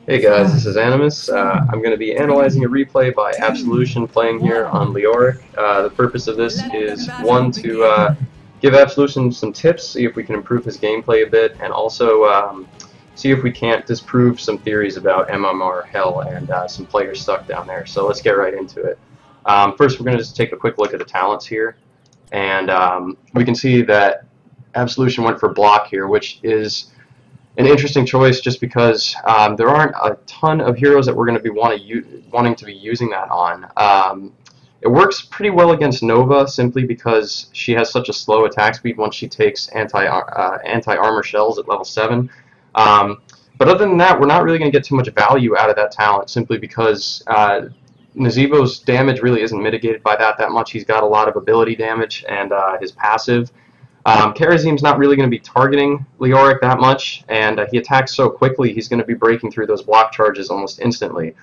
Hey guys, this is Animus. I'm going to be analyzing a replay by Absolution playing here on Leoric. The purpose of this is, one, to give Absolution some tips, see if we can improve his gameplay a bit, and also see if we can't disprove some theories about MMR Hell and some players stuck down there. So let's get right into it. First, we're going to just take a quick look at the talents here, and we can see that Absolution went for block here, which is an interesting choice just because there aren't a ton of heroes that we're going to be wanting to be using that on. It works pretty well against Nova simply because she has such a slow attack speed once she takes anti-armor shells at level 7. But other than that, we're not really going to get too much value out of that talent simply because Nazeebo's damage really isn't mitigated by that much. He's got a lot of ability damage and his passive. Karazim's not really going to be targeting Leoric that much, and he attacks so quickly he's going to be breaking through those block charges almost instantly.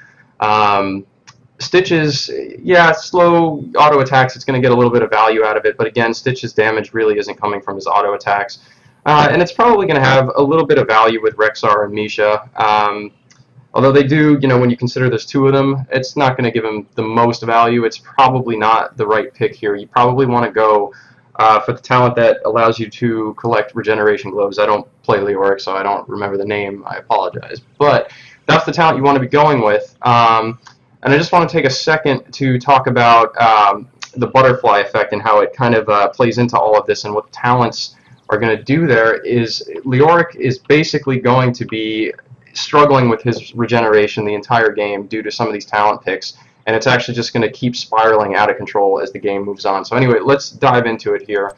Stitch's, yeah, slow auto attacks, it's going to get a little bit of value out of it, but again, Stitch's damage really isn't coming from his auto attacks. And it's probably going to have a little bit of value with Rexar and Misha. Although they do, you know, when you consider there's two of them, it's not going to give him the most value. It's probably not the right pick here. You probably want to go for the talent that allows you to collect regeneration globes. I don't play Leoric, so I don't remember the name. I apologize. But that's the talent you want to be going with. And I just want to take a second to talk about the butterfly effect and how it kind of plays into all of this, and what the talents are going to do there is Leoric is basically going to be struggling with his regeneration the entire game due to some of these talent picks. And it's actually just going to keep spiraling out of control as the game moves on. So anyway, let's dive into it here,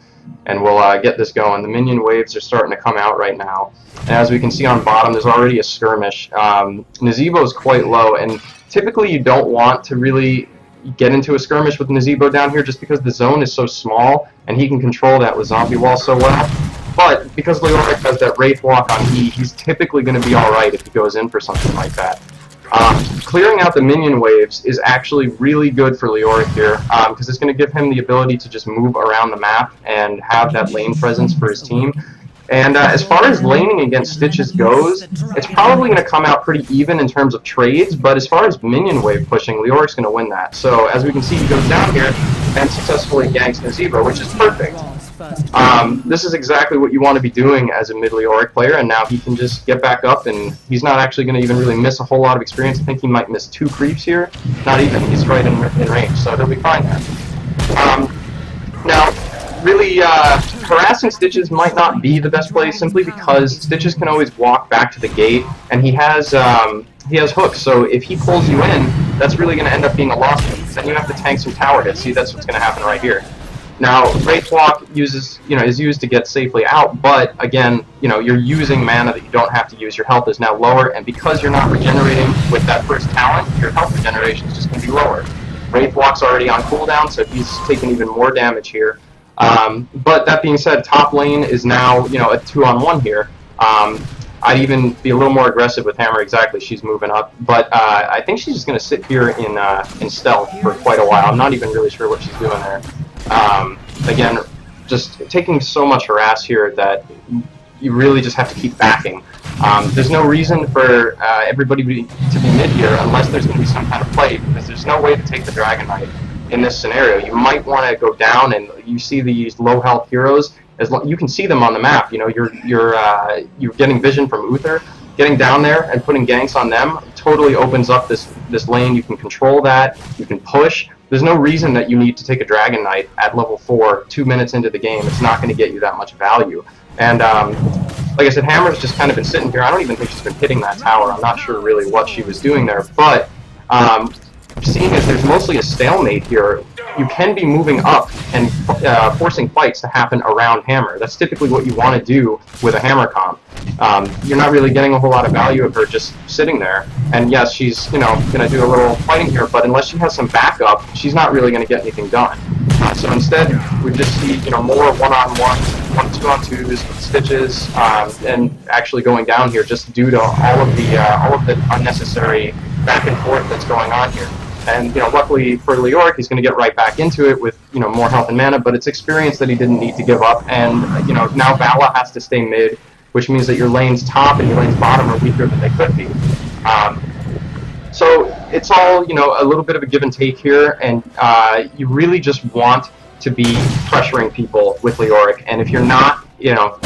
and we'll get this going. The minion waves are starting to come out right now. And as we can see on bottom, there's already a skirmish. Nazeebo is quite low, and typically you don't want to really get into a skirmish with Nazeebo down here just because the zone is so small, and he can control that with zombie wall so well. But because Leoric has that Wraith Walk on E, he's typically going to be alright if he goes in for something like that. Clearing out the minion waves is actually really good for Leoric here, because it's going to give him the ability to just move around the map and have that lane presence for his team. And as far as laning against Stitches goes, it's probably going to come out pretty even in terms of trades, but as far as minion wave pushing, Leoric's going to win that. So as we can see, he goes down here and successfully ganks Nazeebo, which is perfect. This is exactly what you want to be doing as a mid-Leoric player, and now he can just get back up, and he's not actually going to even really miss a whole lot of experience. I think he might miss 2 creeps here. Not even. He's right in range, so he'll be fine there. Now, really, harassing Stitches might not be the best play, simply because Stitches can always walk back to the gate, and he has hooks, so if he pulls you in, that's really going to end up being a loss. Then you have to tank some tower hits. See, that's what's going to happen right here. Now, Wraith Walk is used to get safely out, but again, you're using mana that you don't have to use. Your health is now lower, and because you're not regenerating with that first talent, your health regeneration is just going to be lower. Wraith Walk's already on cooldown, so he's taking even more damage here. But that being said, top lane is now a 2-on-1 here. I'd even be a little more aggressive with Hammer. Exactly, she's moving up, but I think she's just going to sit here in stealth for quite a while. I'm not even really sure what she's doing there. Again, just taking so much harass here that you really just have to keep backing. There's no reason for everybody to be mid here unless there's going to be some kind of play, because there's no way to take the Dragon Knight in this scenario. You might want to go down, and you see these low health heroes. You can see them on the map. You're getting vision from Uther. Getting down there and putting ganks on them totally opens up this lane. You can control that. You can push. There's no reason that you need to take a Dragon Knight at level 4 2 minutes into the game. It's not going to get you that much value. And like I said, Hammer's just kind of been sitting here. I don't even think she's been hitting that tower. I'm not sure really what she was doing there. But seeing as there's mostly a stalemate here, you can be moving up and forcing fights to happen around Hammer. That's typically what you want to do with a Hammer comp. You're not really getting a whole lot of value of her just sitting there. And yes, she's going to do a little fighting here, but unless she has some backup, she's not really going to get anything done. So instead, we just see more one-on-ones, 2-on-2s with Stitches, and actually going down here just due to all of the unnecessary back and forth that's going on here. And luckily for Leoric, he's going to get right back into it with more health and mana, but it's experience that he didn't need to give up. And now Vala has to stay mid, which means that your lane's top and your lane's bottom are weaker than they could be. So it's all, you know, a little bit of a give and take here, and you really just want to be pressuring people with Leoric, and if you're not, you know,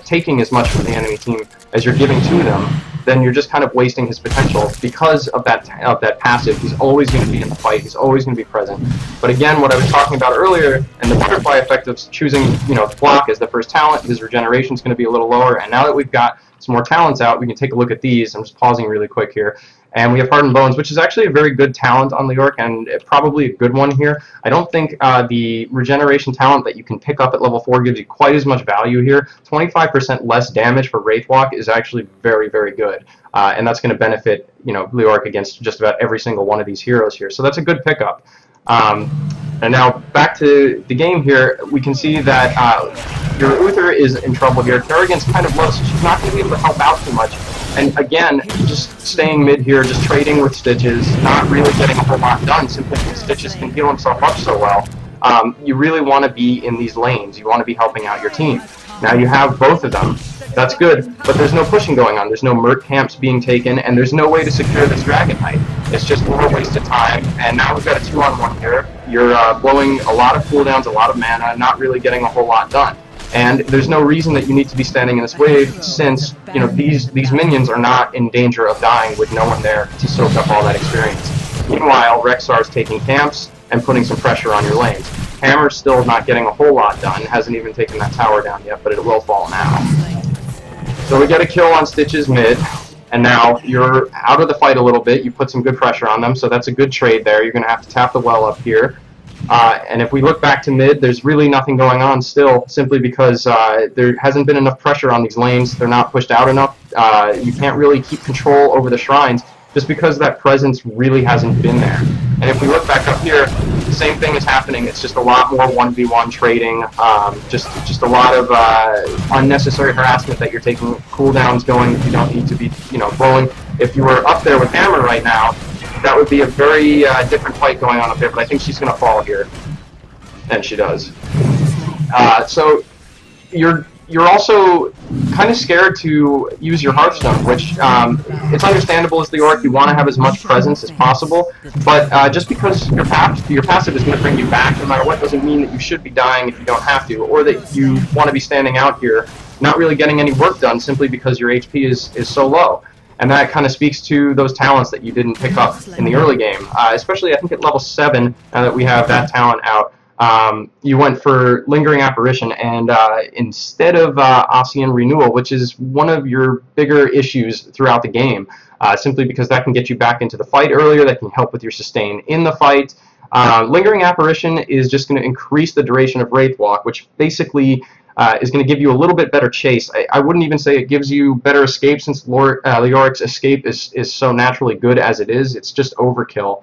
taking as much from the enemy team as you're giving to them, then you're just kind of wasting his potential because of that passive. He's always going to be in the fight. He's always going to be present. But again, what I was talking about earlier, and the butterfly effect of choosing, you know, block as the first talent, his regeneration is going to be a little lower. And now that we've got some more talents out, we can take a look at these. I'm just pausing really quick here. And we have Hardened Bones, which is actually a very good talent on Leoric, and probably a good one here. I don't think the regeneration talent that you can pick up at level 4 gives you quite as much value here. 25% less damage for Wraithwalk is actually very, very good. And that's going to benefit, you know, Leoric against just about every single one of these heroes here. So that's a good pickup. And now back to the game here, we can see that your Uther is in trouble here. Kerrigan's kind of low, so she's not going to be able to help out too much. And again, just staying mid here, just trading with Stitches, not really getting a whole lot done, simply because Stitches can heal himself up so well. You really want to be in these lanes. You want to be helping out your team. Now you have both of them. That's good, but there's no pushing going on. There's no Merc camps being taken, and there's no way to secure this Dragon Knight. It's just more wasted time, and now we've got a 2-on-1 here. You're blowing a lot of cooldowns, a lot of mana, not really getting a whole lot done. And there's no reason that you need to be standing in this wave, since, you know, these minions are not in danger of dying with no one there to soak up all that experience. Meanwhile, Rexar's taking camps and putting some pressure on your lanes. Hammer's still not getting a whole lot done, hasn't even taken that tower down yet, but it will fall now. So we get a kill on Stitches mid, and now you're out of the fight a little bit. You put some good pressure on them, so that's a good trade there. You're going to have to tap the well up here. And if we look back to mid, there's really nothing going on still, simply because there hasn't been enough pressure on these lanes. They're not pushed out enough. You can't really keep control over the shrines, just because that presence really hasn't been there. And if we look back up here, the same thing is happening. It's just a lot more 1v1 trading, just a lot of unnecessary harassment that you're taking cooldowns going if you don't need to be, you know, blowing. If you were up there with Hammer right now, that would be a very different fight going on up there, but I think she's going to fall here. And she does. So you're also kind of scared to use your Hearthstone, which it's understandable as the Orc. You want to have as much presence as possible, but just because your passive is going to bring you back no matter what doesn't mean that you should be dying if you don't have to, or that you want to be standing out here not really getting any work done simply because your HP is so low. And that kind of speaks to those talents that you didn't pick up in the early game, especially I think at level 7, now that we have that talent out. You went for Lingering Apparition, and instead of Ossian Renewal, which is one of your bigger issues throughout the game, simply because that can get you back into the fight earlier, that can help with your sustain in the fight. Lingering Apparition is just going to increase the duration of Wraith Walk, which basically is going to give you a little bit better chase. I wouldn't even say it gives you better escape, since Leoric's escape is so naturally good as it is. It's just overkill.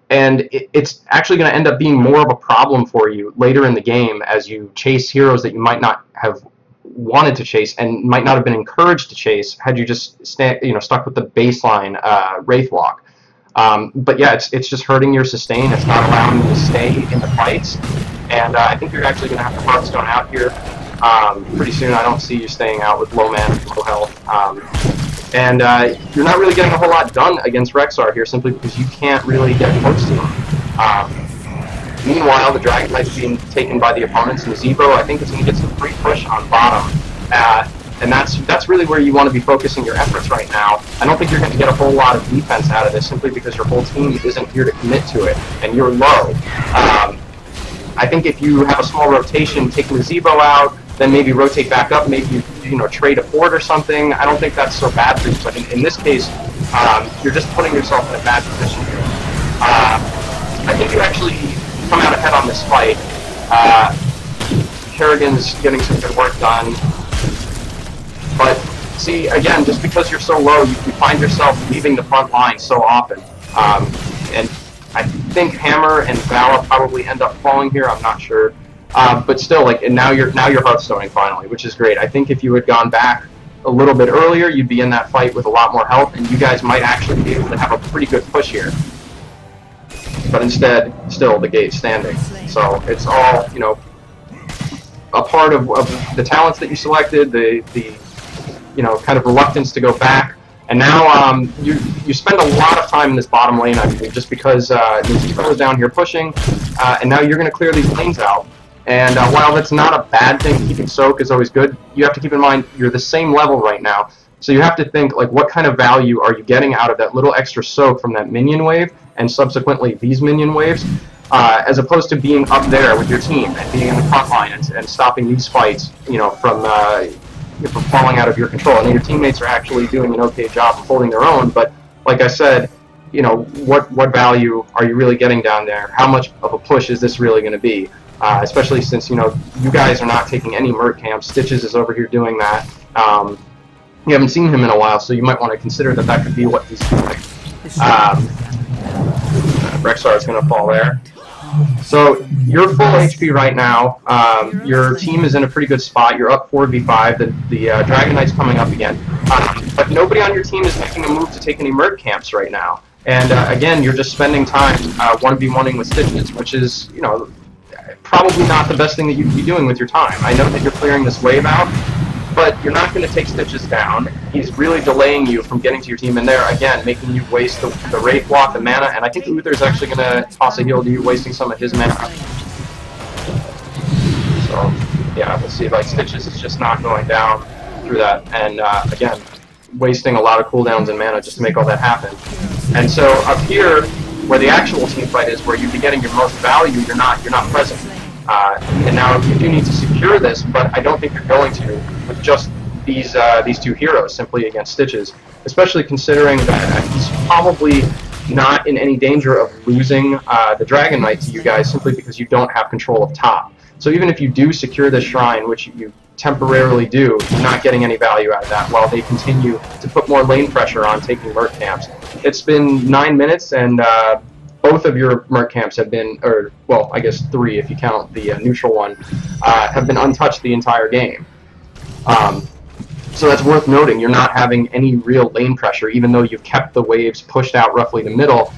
And it's actually going to end up being more of a problem for you later in the game as you chase heroes that you might not have wanted to chase and might not have been encouraged to chase had you just stuck with the baseline Wraith Walk. But yeah, it's just hurting your sustain. It's not allowing you to stay in the fights. And I think you're actually going to have to Hearthstone out here pretty soon. I don't see you staying out with low mana and low health. And you're not really getting a whole lot done against Rexar here, simply because you can't really get close to him. Meanwhile, the Dragon Knight's being taken by the opponents, and the Zebo, I think, is going to get some free push on bottom. And that's really where you want to be focusing your efforts right now. I don't think you're going to get a whole lot of defense out of this, simply because your whole team isn't here to commit to it, and you're low. I think if you have a small rotation, take Zebo out, then maybe rotate back up, maybe trade a fort or something. I don't think that's so bad for you, but in this case, you're just putting yourself in a bad position here. I think you actually come out ahead on this fight. Kerrigan's getting some good work done, but see, again, just because you're so low, you find yourself leaving the front line so often. And I think Hammer and Vala probably end up falling here. I'm not sure. But still, and now you're Hearthstoning finally, which is great. I think if you had gone back a little bit earlier, you'd be in that fight with a lot more health, and you guys might actually be able to have a pretty good push here. But instead, still the gate's standing. So it's all a part of the talents that you selected, the kind of reluctance to go back. And now you spend a lot of time in this bottom lane, I believe, just because Nintendo is down here pushing, and now you're going to clear these lanes out. And while that's not a bad thing, keeping soak is always good, you have to keep in mind you're the same level right now. So you have to think, like, what kind of value are you getting out of that little extra soak from that minion wave, and subsequently these minion waves, as opposed to being up there with your team and being in the front line and stopping these fights, you know, from falling out of your control. And your teammates are actually doing an okay job of holding their own, but like I said, you know, what value are you really getting down there? How much of a push is this really going to be? Especially since, you know, you guys are not taking any merc camps. Stitches is over here doing that. You haven't seen him in a while, so you might want to consider that that could be what he's doing. Rexar is going to fall there. So you're full HP right now. Your team is in a pretty good spot. You're up 4v5. The Dragon Knight's coming up again. But nobody on your team is making a move to take any merc camps right now. And again, you're just spending time 1v1ing with Stitches, which is, you know, probably not the best thing that you could be doing with your time. I know that you're clearing this wave out, but you're not going to take Stitches down. He's really delaying you from getting to your team, and there, again, making you waste the Wraith block, the mana, and I think Uther's actually going to toss a heal to you, wasting some of his mana. So, yeah, we'll see, like, Stitches is just not going down through that, and again, wasting a lot of cooldowns and mana just to make all that happen. And so, up here, where the actual team fight is, where you'd be getting your most value, you're not present. And now you do need to secure this, but I don't think you're going to with just these two heroes simply against Stitches, especially considering that he's probably not in any danger of losing the Dragon Knight to you guys simply because you don't have control of top. So even if you do secure this shrine, which you temporarily do, you're not getting any value out of that while they continue to put more lane pressure on taking merc camps. It's been 9 minutes, and both of your merc camps have been, or, well, I guess 3 if you count the neutral one, have been untouched the entire game. So that's worth noting. You're not having any real lane pressure, even though you've kept the waves pushed out roughly the middle.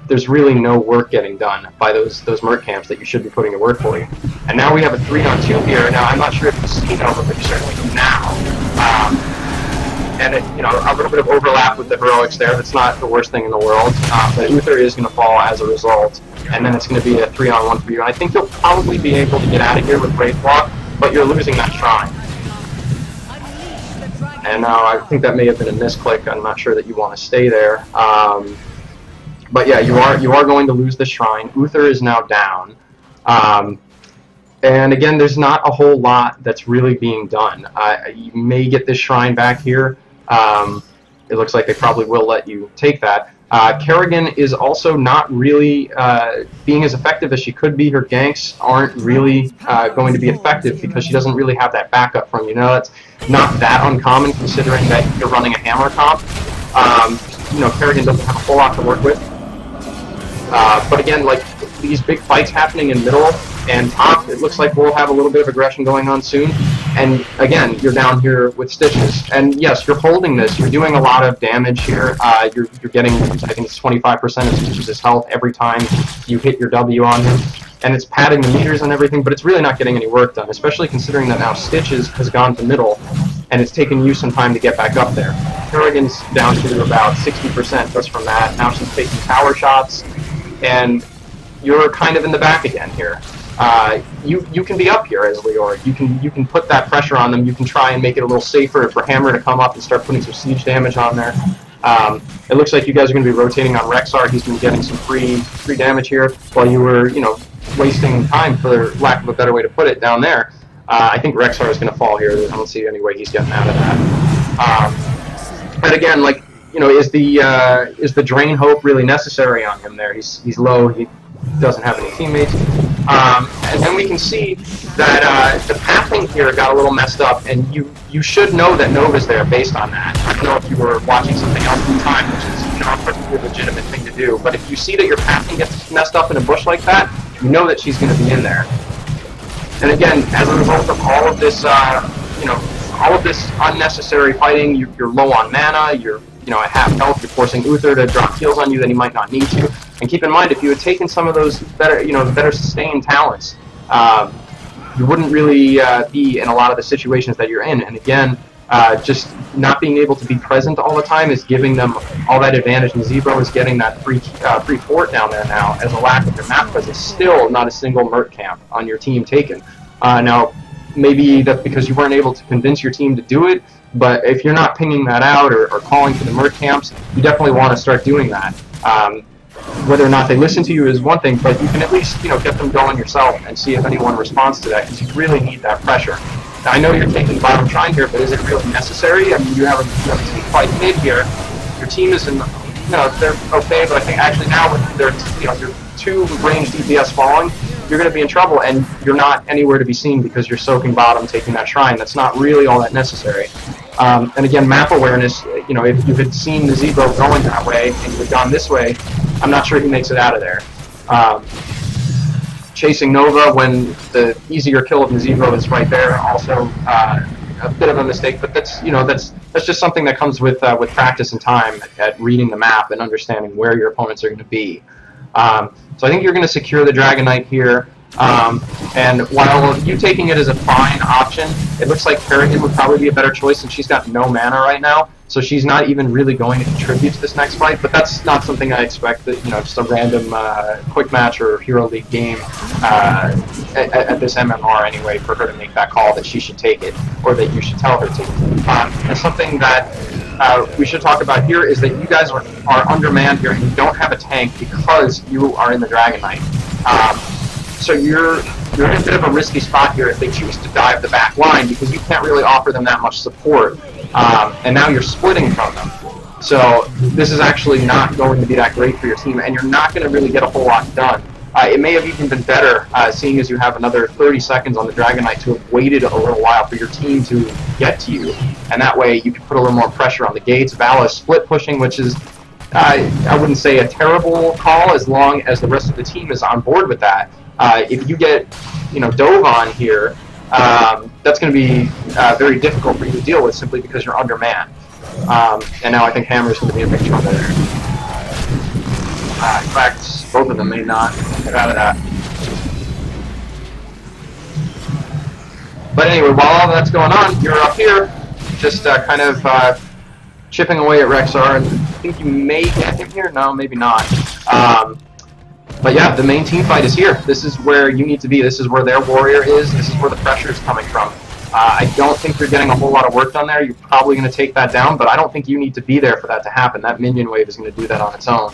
There's really no work getting done by those merc camps that you should be putting to work for you. And now we have a 3-on-2 here. Now, I'm not sure if you've seen over, but you certainly do now. And you know, a little bit of overlap with the heroics there. That's not the worst thing in the world. But Uther is going to fall as a result, and then it's going to be a 3-on-1 for you. And I think you'll probably be able to get out of here with Wraith Block, but you're losing that shrine. And I think that may have been a misclick. I'm not sure that you want to stay there. But yeah, you are going to lose the shrine. Uther is now down. And again, there's not a whole lot that's really being done. You may get this shrine back here. It looks like they probably will let you take that. Kerrigan is also not really being as effective as she could be. Her ganks aren't really going to be effective because she doesn't really have that backup from you. Now, that's not that uncommon considering that you're running a hammer comp. You know, Kerrigan doesn't have a whole lot to work with. But again, like, these big fights happening in middle and top, it looks like we'll have a little bit of aggression going on soon. And again, you're down here with Stitches. And yes, you're holding this. You're doing a lot of damage here. You're getting, I think it's 25% of Stitches' health every time you hit your W on him. And it's padding the meters and everything, but it's really not getting any work done, especially considering that now Stitches has gone to middle, and it's taken you some time to get back up there. Kerrigan's down to about 60% just from that. Now she's taking tower shots, and you're kind of in the back again here. You can be up here as Leoric. You can put that pressure on them. You can try and make it a little safer for Hammer to come up and start putting some siege damage on there. It looks like you guys are going to be rotating on Rexar. He's been getting some free damage here while you were, you know, wasting time, for lack of a better way to put it, down there. I think Rexar is going to fall here. I don't see any way he's getting out of that. But again, like, you know, is the Drain Hope really necessary on him there? He's low. He doesn't have any teammates. And then we can see that the pathing here got a little messed up, and you should know that Nova's there based on that. I don't know if you were watching something else at the time, which is not a perfectly legitimate thing to do, but if you see that your pathing gets messed up in a bush like that, you know that she's going to be in there. And again, as a result of all of this, you know, all of this unnecessary fighting, you're low on mana, you're, you know, at half health, you're forcing Uther to drop heals on you that he might not need to. And keep in mind, if you had taken some of those better, you know, better sustained talents, you wouldn't really be in a lot of the situations that you're in. And again, Just not being able to be present all the time is giving them all that advantage. And Zebo is getting that free fort down there now as a lack of your map presence. Still not a single Merc camp on your team taken. Now, maybe that's because you weren't able to convince your team to do it, but if you're not pinging that out or calling for the Merc camps, you definitely want to start doing that. Whether or not they listen to you is one thing, but you can at least get them going yourself and see if anyone responds to that, because you really need that pressure. Now, I know you're taking the bottom shrine here, but is it really necessary? I mean, you have a team fight mid here. Your team is in, they're okay, but I think actually now with their, your 2 ranged DPS falling, you're going to be in trouble, and you're not anywhere to be seen because you're soaking bottom, taking that shrine. That's not really all that necessary. And again, map awareness, if you had seen the Zebo going that way and you had gone this way, I'm not sure he makes it out of there. Chasing Nova when the easier kill of Nazebo is right there, also a bit of a mistake, but that's that's just something that comes with practice and time at reading the map and understanding where your opponents are going to be. So I think you're going to secure the Dragon Knight here. And while you taking it as a fine option, it looks like Kerrigan would probably be a better choice, and she's got no mana right now, so she's not even really going to contribute to this next fight. But that's not something I expect that just a random quick match or Hero League game at this MMR anyway for her to make that call that she should take it, or that you should tell her to. And something that we should talk about here is that you guys are undermanned here, and you don't have a tank because you are in the Dragon Knight. So you're in a bit of a risky spot here if they choose to dive the back line, because you can't really offer them that much support, and now you're splitting from them. So this is actually not going to be that great for your team, and you're not going to really get a whole lot done. It may have even been better, seeing as you have another 30 seconds on the Dragon Knight, to have waited a little while for your team to get to you, and that way you can put a little more pressure on the gates. Vala is split pushing, which is I wouldn't say a terrible call as long as the rest of the team is on board with that. If you get, dove on here, that's going to be very difficult for you to deal with simply because you're undermanned. And now I think Hammer's going to be in big trouble there. In fact, both of them may not get out of that. But anyway, while all that's going on, you're up here, just kind of chipping away at Rexar, and I think you may get him here. No, maybe not. But yeah, the main team fight is here. This is where you need to be. This is where their warrior is. This is where the pressure is coming from. I don't think you're getting a whole lot of work done there. You're probably going to take that down, but I don't think you need to be there for that to happen. That minion wave is going to do that on its own.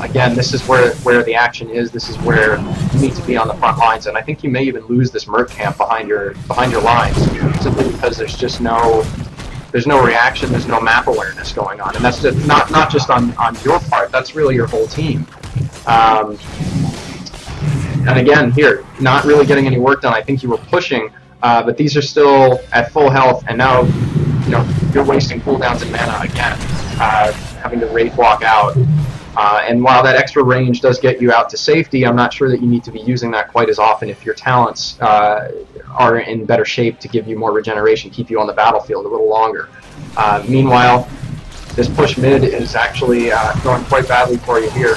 Again, this is where the action is. This is where you need to be on the front lines, and I think you may even lose this Merc camp behind your lines, simply because there's just no reaction, there's no map awareness going on, and that's just not just on your part. That's really your whole team. And again, here, not really getting any work done. I think you were pushing, but these are still at full health, and now you're wasting cooldowns and mana again, having to Wraith walk out. And while that extra range does get you out to safety, I'm not sure that you need to be using that quite as often if your talents are in better shape to give you more regeneration, keep you on the battlefield a little longer. Meanwhile, this push mid is actually going quite badly for you here.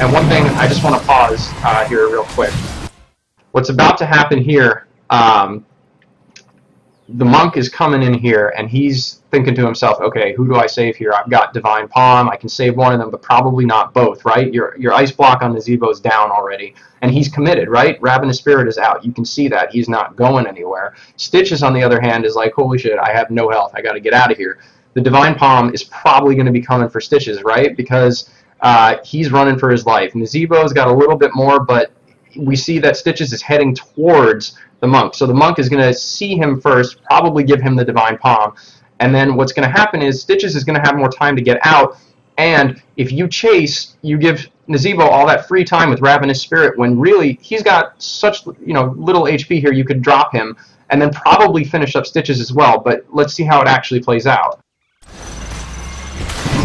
And one thing, I just want to pause here real quick. What's about to happen here, the monk is coming in here, and he's thinking to himself, okay, who do I save here? I've got Divine Palm, I can save one of them, but probably not both, right? Your ice block on Nazebo is down already, and he's committed, right? Ravenous Spirit is out. You can see that. He's not going anywhere. Stitches, on the other hand, is like, holy shit, I have no health. I got to get out of here. The Divine Palm is probably going to be coming for Stitches, right? Because he's running for his life. Nazebo's got a little bit more, but we see that Stitches is heading towards the monk. So the monk is going to see him first, probably give him the Divine Palm, and then what's going to happen is Stitches is going to have more time to get out, and if you chase, you give Nazebo all that free time with Ravenous Spirit, when really he's got such little HP here. You could drop him and then probably finish up Stitches as well, but let's see how it actually plays out.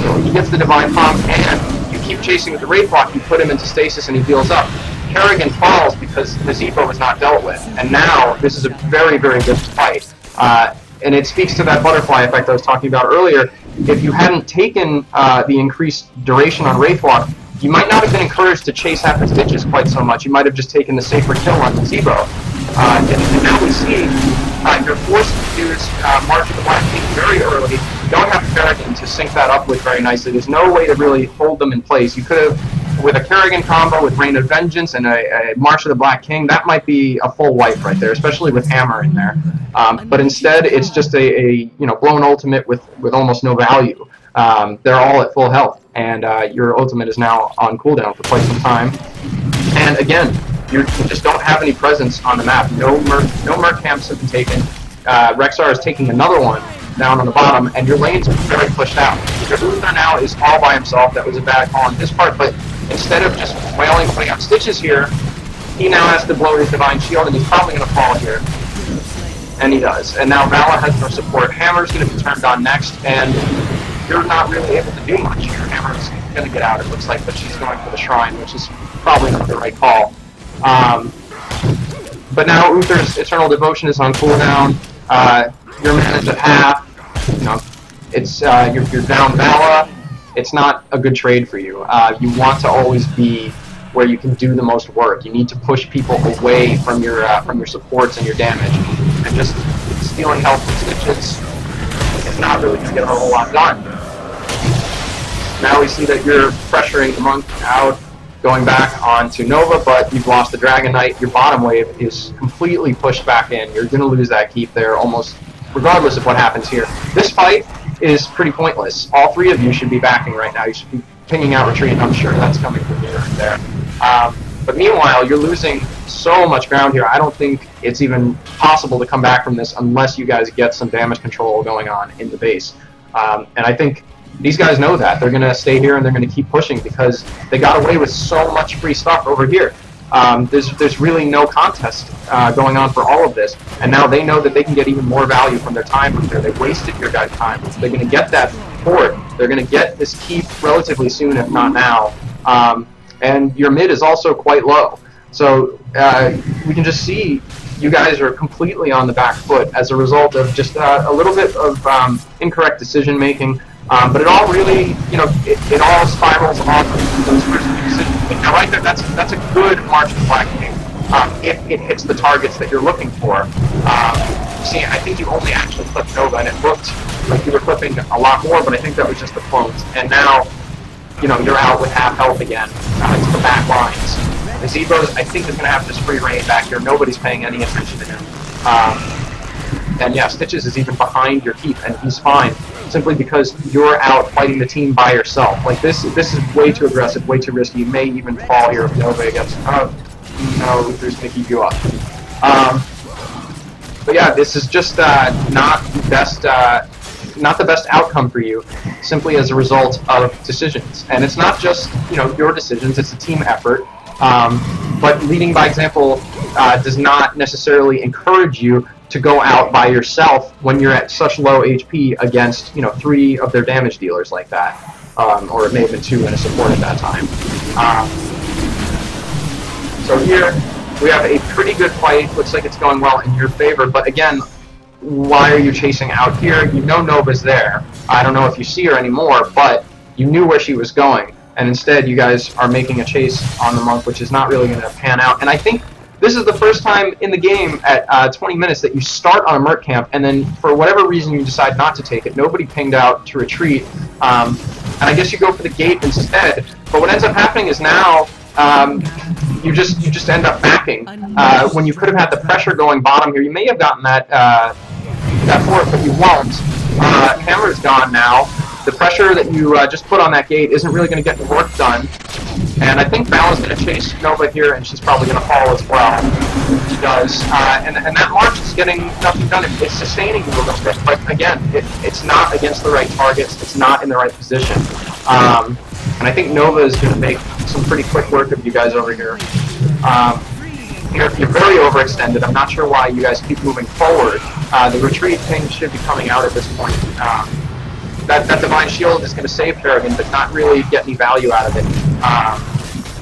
So he gets the Divine Palm, and you keep chasing with the Wraith block, you put him into stasis and he heals up. Kerrigan falls because Nazebo was not dealt with, and now this is a very, very good fight. And it speaks to that butterfly effect I was talking about earlier. If you hadn't taken the increased duration on Wraithwalk, you might not have been encouraged to chase after Stitches quite so much. You might have just taken the safer kill on Nazebo. And now we see you're forced to use March of the Black King very early. You don't have Kerrigan to sync that up with very nicely. There's no way to really hold them in place. You could have, with a Kerrigan combo with Reign of Vengeance and a March of the Black King, that might be a full wipe right there, especially with Hammer in there. But instead, it's just a blown ultimate with almost no value. They're all at full health, and your ultimate is now on cooldown for quite some time. And again, you just don't have any presence on the map. No merc camps have been taken. Rexar is taking another one down on the bottom, and your lane's very pushed out. Your Luther now is all by himself. That was a bad call on his part, but instead of just wailing, putting out stitches here, he now has to blow his Divine Shield, and he's probably going to fall here. And he does. And now Vala has no support. Hammer's going to be turned on next, and you're not really able to do much here. Hammer's going to get out, it looks like, but she's going for the Shrine, which is probably not the right call. But now Uther's Eternal Devotion is on cooldown. Your mana's at half. It's you're down Vala. It's not a good trade for you. You want to always be where you can do the most work. You need to push people away from your supports and your damage. And just stealing health from stitches is not really going to get a whole lot done. Now we see that you're pressuring the monk out, going back onto Nova, but you've lost the Dragon Knight. Your bottom wave is completely pushed back in. You're going to lose that keep there almost regardless of what happens here. This fight is pretty pointless. All three of you should be backing right now. You should be pinging out retreat. I'm sure that's coming from you right there. But meanwhile, you're losing so much ground here. I don't think it's even possible to come back from this unless you guys get some damage control going on in the base. And I think these guys know that. They're going to stay here and they're going to keep pushing because they got away with so much free stuff over here. There's really no contest going on for all of this, and now they know that they can get even more value from their time up there. They wasted your guys' time. They're going to get that forward. They're going to get this keep relatively soon, if not now. And your mid is also quite low. So we can just see you guys are completely on the back foot as a result of just a little bit of incorrect decision making. But it all really, it all spirals off of those first few decisions. I like that. That's a good March of the Black King if it hits the targets that you're looking for. See, I think you only actually clipped Nova, and it looked like you were clipping a lot more, but I think that was just the clones. And now, you're out with half health again. It's the back lines. The Zebras, I think, is going to have this free reign back here. Nobody's paying any attention to him. And yeah, Stitches is even behind your keep, and he's fine, simply because you're out fighting the team by yourself. Like, this is way too aggressive, way too risky. You may even fall here if Nova gets... no, Luther's going to keep you up. But yeah, this is just not the best outcome for you, simply as a result of decisions. And it's not just, your decisions, it's a team effort. But leading by example does not necessarily encourage you to go out by yourself when you're at such low HP against, 3 of their damage dealers like that. Or it may have been 2 and a support at that time. So here, we have a pretty good fight. Looks like it's going well in your favor, but again, why are you chasing out here? You know Nova's there. I don't know if you see her anymore, but you knew where she was going, and instead you guys are making a chase on the monk, which is not really going to pan out. And I think this is the first time in the game at 20 minutes that you start on a merc camp, and then for whatever reason you decide not to take it. Nobody pinged out to retreat, and I guess you go for the gate instead. But what ends up happening is now you just end up backing when you could have had the pressure going bottom here. You may have gotten that forward, but you won't. Hammer's gone now. The pressure that you just put on that gate isn't really going to get the work done. And I think Val's going to chase Nova here, and she's probably going to fall as well. She does. And that March is getting nothing done. It's sustaining you a little bit, but again, it's not against the right targets. It's not in the right position. And I think Nova is going to make some pretty quick work of you guys over here. You're very overextended. I'm not sure why you guys keep moving forward. The retreat thing should be coming out at this point. That Divine Shield is going to save Kerrigan, but not really get any value out of it.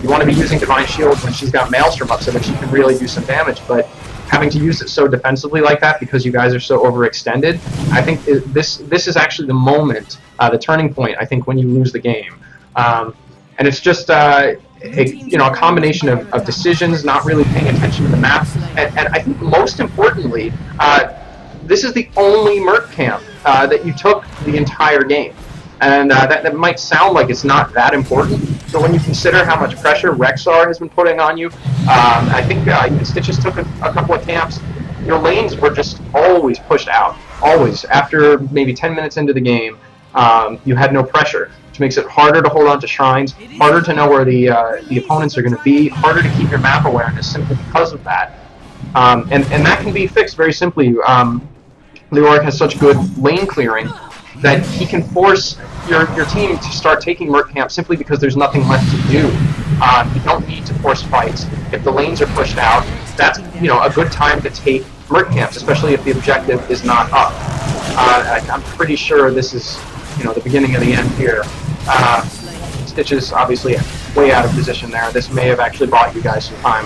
You want to be using Divine Shield when she's got Maelstrom up so that she can really do some damage, but having to use it so defensively like that because you guys are so overextended, I think this is actually the moment, the turning point, I think, when you lose the game. And it's just a combination of decisions, not really paying attention to the map, and I think most importantly, this is the only Merc camp that you took the entire game. And that might sound like it's not that important, but when you consider how much pressure Rexar has been putting on you, I think Stitches took a couple of camps. Your lanes were just always pushed out, always. After maybe 10 minutes into the game, you had no pressure, which makes it harder to hold on to shrines, harder to know where the opponents are going to be, harder to keep your map awareness simply because of that. And that can be fixed very simply. Leoric has such good lane clearing that he can force your team to start taking Merc camp simply because there's nothing left to do. You don't need to force fights. If the lanes are pushed out, that's a good time to take Merc camps, especially if the objective is not up. I'm pretty sure this is the beginning of the end here. Stitches obviously way out of position there. This may have actually bought you guys some time.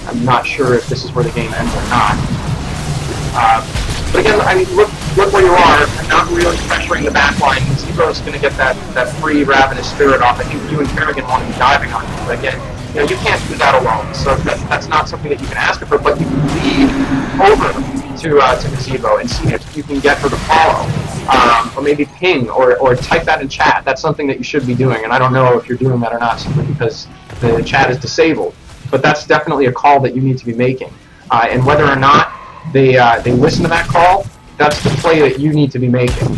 I'm not sure if this is where the game ends or not. But again, I mean, look where you are. I'm not really pressuring the back line. Zero's going to get that free Ravenous Spirit off. I think you and Kerrigan want to be diving on you. But again, you can't do that alone. So that's not something that you can ask her for. But you can lead over to Gazebo and see if you can get her to follow. Or maybe ping or type that in chat. That's something that you should be doing. And I don't know if you're doing that or not simply because the chat is disabled. But that's definitely a call that you need to be making. And whether or not they listen to that call, that's the play that you need to be making.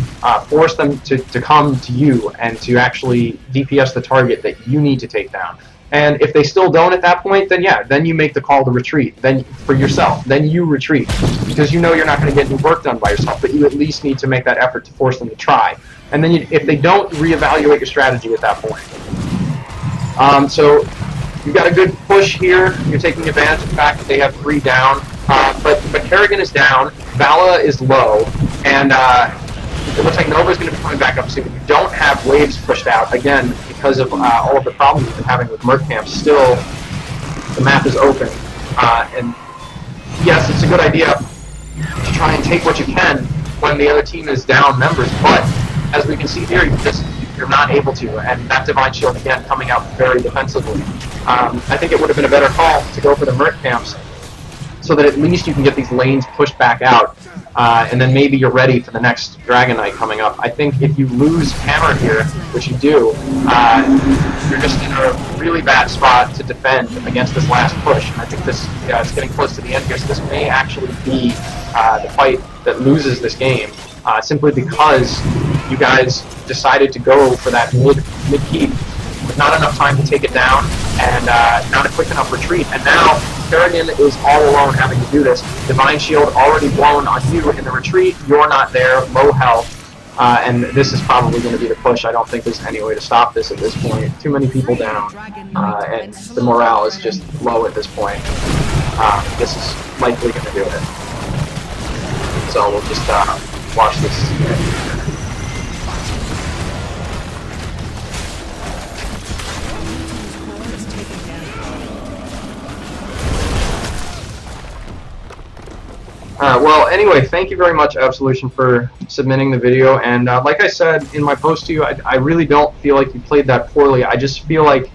Force them to come to you and to actually DPS the target that you need to take down. And if they still don't at that point, then yeah, then you make the call to retreat. Then for yourself, then you retreat because you know you're not going to get any work done by yourself. But you at least need to make that effort to force them to try. And then if they don't, reevaluate your strategy at that point. So you've got a good push here. You're taking advantage of the fact that they have 3 down. But Kerrigan is down, Vala is low, and it looks like Nova's going to be coming back up soon. You don't have waves pushed out, again, because of all of the problems you've been having with Merc camps. Still, the map is open. And yes, it's a good idea to try and take what you can when the other team is down members, but as we can see here, you're not able to, and that Divine Shield, again, coming out very defensively. I think it would have been a better call to go for the Merc camps, so that at least you can get these lanes pushed back out, and then maybe you're ready for the next Dragon Knight coming up. I think if you lose Hammer here, which you do, you're just in a really bad spot to defend against this last push. And I think this is getting close to the end here, so this may actually be the fight that loses this game, simply because you guys decided to go for that mid-keep with not enough time to take it down, and not a quick enough retreat. And now Kerrigan is all alone having to do this. Divine Shield already blown on you in the retreat. You're not there, low health, and this is probably going to be the push. I don't think there's any way to stop this at this point. Too many people down, and the morale is just low at this point. This is likely going to do it. So we'll just watch this. Well, anyway, thank you very much, Absolution, for submitting the video. And like I said in my post to you, I really don't feel like you played that poorly. I just feel like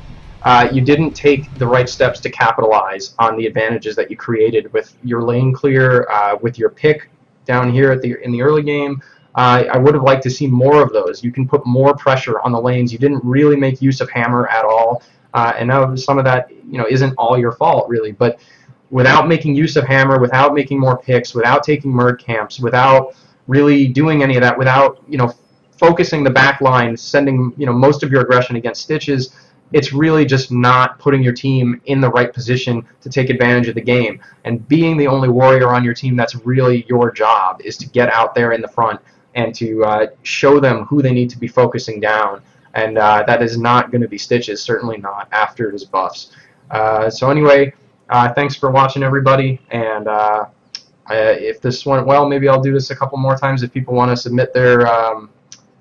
you didn't take the right steps to capitalize on the advantages that you created with your lane clear, with your pick down here in the early game. I would have liked to see more of those. You can put more pressure on the lanes. You didn't really make use of Hammer at all. And now some of that, isn't all your fault, really. But without making use of Hammer, without making more picks, without taking Merc camps, without really doing any of that, without focusing the back line, sending most of your aggression against Stitches, it's really just not putting your team in the right position to take advantage of the game. And being the only warrior on your team, that's really your job, is to get out there in the front and to show them who they need to be focusing down. And that is not going to be Stitches, certainly not after his buffs. So anyway, thanks for watching, everybody, and if this went well, maybe I'll do this a couple more times if people want to submit their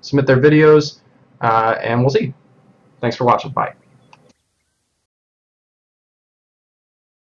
videos, and we'll see. Thanks for watching. Bye.